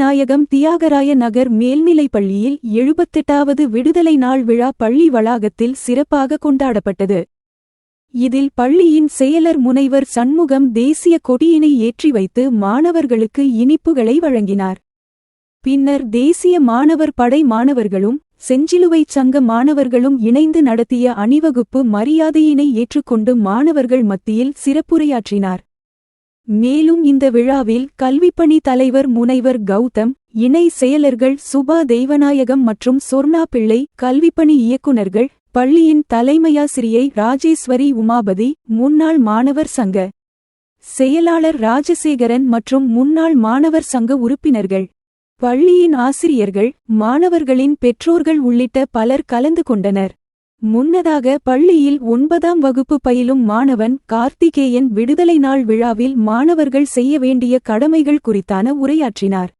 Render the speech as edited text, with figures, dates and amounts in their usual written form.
நாயகம் தியாகராய நகர் மேல்நிலைப்பள்ளியில் 78வது விடுதலை நாள் விழா பள்ளி வளாகத்தில் சிறப்பாக கொண்டாடப்பட்டது. இதில் பள்ளியின் செயலர் முனைவர் சண்முகம் தேசிய கொடியினை ஏற்றி வைத்து மாணவர்களுக்கு இனிப்புகளை வழங்கினார். பின்னர் தேசிய மாணவர் படை மாணவர்களும் செஞ்சிலுவைச் சங்க மாணவர்களும் இணைந்து நடத்திய அணிவகுப்பு மரியாதையினை ஏற்றுக்கொண்டு மாணவர்கள் மத்தியில் சிறப்புரையாற்றினார். மேலும் இந்த விழாவில் கல்விப்பணி தலைவர் முனைவர் கௌதம், இணை செயலர்கள் சுபா தெய்வநாயகம் மற்றும் சொர்ணா பிள்ளை, கல்விப்பணி இயக்குநர்கள், பள்ளியின் தலைமையாசிரியை ராஜேஸ்வரி உமாபதி, முன்னாள் மாணவர் சங்க செயலாளர் ராஜசேகரன் மற்றும் முன்னாள் மாணவர் சங்க உறுப்பினர்கள், பள்ளியின் ஆசிரியர்கள், மாணவர்களின் பெற்றோர்கள் உள்ளிட்ட பலர் கலந்து கொண்டனர். முன்னதாக பள்ளியில் 9ஆம் வகுப்பு பயிலும் மாணவன் கார்த்திகேயன் விடுதலை நாள் விழாவில் மாணவர்கள் செய்ய வேண்டிய கடமைகள் குறித்தான உரையாற்றினார்.